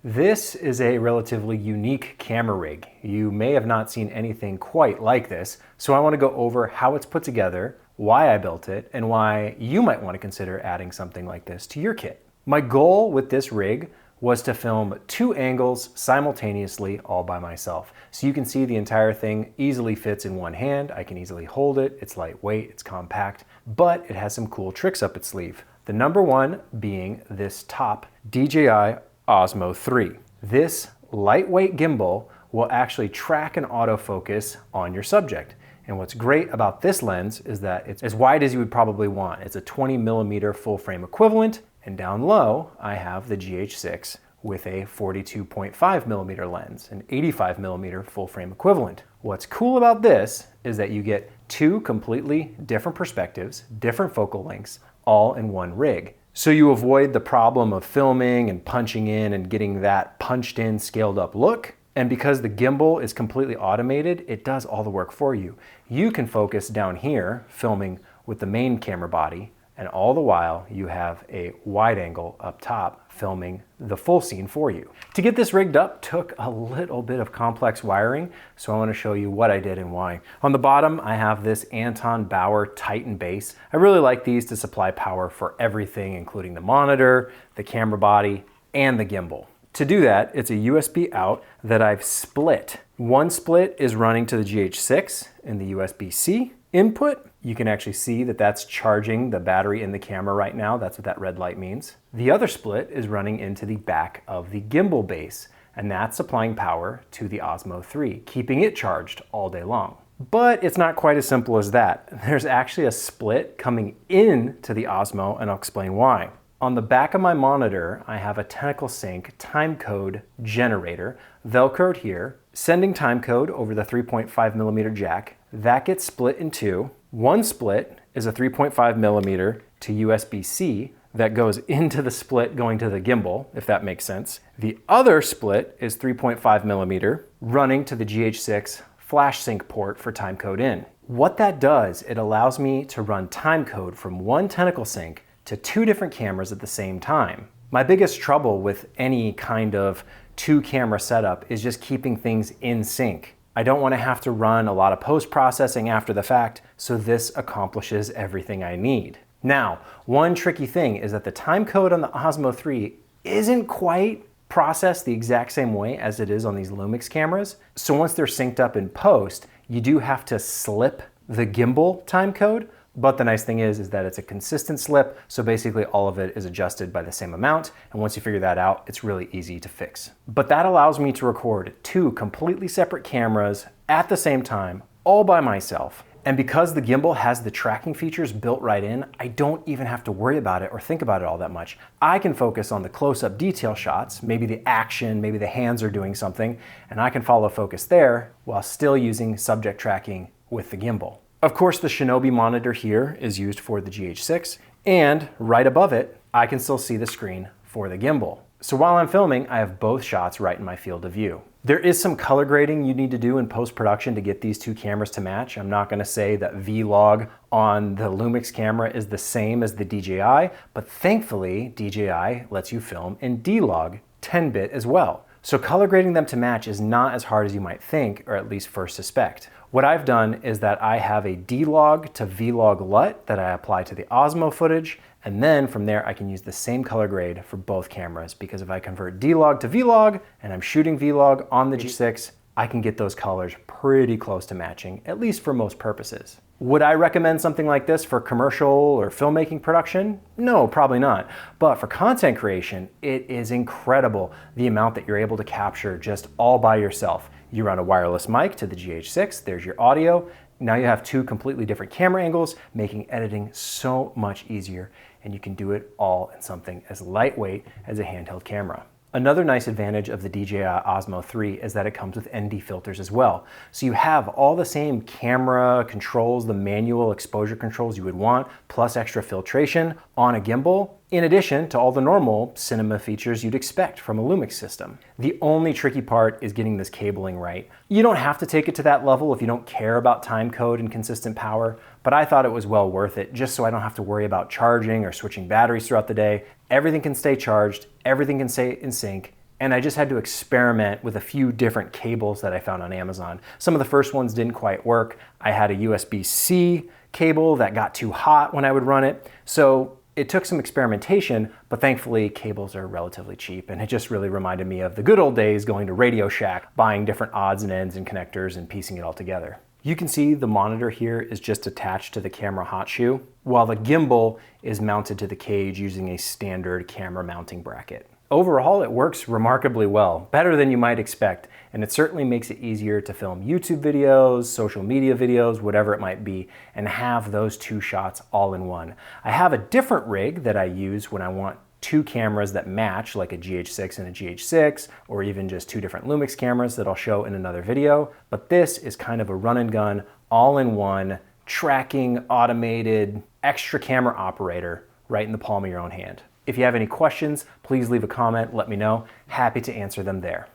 This is a relatively unique camera rig. You may have not seen anything quite like this, so I want to go over how it's put together, why I built it, and why you might want to consider adding something like this to your kit. My goal with this rig was to film 2 angles simultaneously all by myself. So you can see the entire thing easily fits in one hand. I can easily hold it. It's lightweight, it's compact, but it has some cool tricks up its sleeve. The number one being this top DJI Osmo 3. This lightweight gimbal will actually track an autofocus on your subject. And what's great about this lens is that it's as wide as you would probably want. It's a 20mm full frame equivalent, and down low I have the GH6 with a 42.5mm lens, an 85mm full frame equivalent. What's cool about this is that you get 2 completely different perspectives, different focal lengths, all in one rig. So you avoid the problem of filming and punching in and getting that punched in, scaled up look. And because the gimbal is completely automated, it does all the work for you. You can focus down here, filming with the main camera body, and all the while you have a wide angle up top filming the full scene for you. To get this rigged up took a little bit of complex wiring, so I want to show you what I did and why. On the bottom, I have this Anton Bauer Titan base. I really like these to supply power for everything, including the monitor, the camera body, and the gimbal. To do that, it's a USB out that I've split. One split is running to the GH6 in the USB-C input. You can actually see that that's charging the battery in the camera right now. That's what that red light means. The other split is running into the back of the gimbal base, and that's supplying power to the Osmo 3, keeping it charged all day long. But it's not quite as simple as that. There's actually a split coming into the Osmo, and I'll explain why. On the back of my monitor, I have a Tentacle Sync timecode generator, Velcroed here, sending timecode over the 3.5mm jack. That gets split in 2. One split is a 3.5mm to USB-C that goes into the split going to the gimbal, if that makes sense. The other split is 3.5mm running to the GH6 flash sync port for timecode in. What that does, it allows me to run timecode from one Tentacle Sync to 2 different cameras at the same time. My biggest trouble with any kind of 2-camera setup is just keeping things in sync. I don't want to have to run a lot of post-processing after the fact, so this accomplishes everything I need. Now, one tricky thing is that the timecode on the Osmo 3 isn't quite processed the exact same way as it is on these Lumix cameras. So once they're synced up in post, you do have to slip the gimbal timecode. But the nice thing is that it's a consistent slip, so basically all of it is adjusted by the same amount, and once you figure that out, it's really easy to fix. But that allows me to record 2 completely separate cameras at the same time, all by myself. And because the gimbal has the tracking features built right in, I don't even have to worry about it or think about it all that much. I can focus on the close-up detail shots, maybe the action, maybe the hands are doing something, and I can follow focus there while still using subject tracking with the gimbal. Of course, the Shinobi monitor here is used for the GH6, and right above it, I can still see the screen for the gimbal. So while I'm filming, I have both shots right in my field of view. There is some color grading you need to do in post-production to get these 2 cameras to match. I'm not going to say that V-Log on the Lumix camera is the same as the DJI, but thankfully, DJI lets you film in D-Log 10-bit as well. So color grading them to match is not as hard as you might think, or at least first suspect. What I've done is that I have a D-Log to V-Log LUT that I apply to the Osmo footage, and then from there I can use the same color grade for both cameras, because if I convert D-Log to V-Log and I'm shooting V-Log on the G6, I can get those colors pretty close to matching, at least for most purposes. Would I recommend something like this for commercial or filmmaking production? No, probably not. But for content creation, it is incredible the amount that you're able to capture just all by yourself. You run a wireless mic to the GH6, there's your audio. Now you have 2 completely different camera angles, making editing so much easier, and you can do it all in something as lightweight as a handheld camera. Another nice advantage of the DJI Osmo 3 is that it comes with ND filters as well. So you have all the same camera controls, the manual exposure controls you would want, plus extra filtration on a gimbal, in addition to all the normal cinema features you'd expect from a Lumix system. The only tricky part is getting this cabling right. You don't have to take it to that level if you don't care about timecode and consistent power, but I thought it was well worth it just so I don't have to worry about charging or switching batteries throughout the day. Everything can stay charged, everything can stay in sync, and I just had to experiment with a few different cables that I found on Amazon. Some of the first ones didn't quite work. I had a USB-C cable that got too hot when I would run it. So it took some experimentation, but thankfully cables are relatively cheap, and it just really reminded me of the good old days going to Radio Shack, buying different odds and ends and connectors and piecing it all together. You can see the monitor here is just attached to the camera hot shoe, while the gimbal is mounted to the cage using a standard camera mounting bracket. Overall, it works remarkably well, better than you might expect, and it certainly makes it easier to film YouTube videos, social media videos, whatever it might be, and have those two shots all in one. I have a different rig that I use when I want two cameras that match, like a GH6 and a GH6, or even just two different Lumix cameras that I'll show in another video. But this is kind of a run and gun, all-in-one, tracking, automated, extra camera operator right in the palm of your own hand. If you have any questions, please leave a comment, let me know. Happy to answer them there.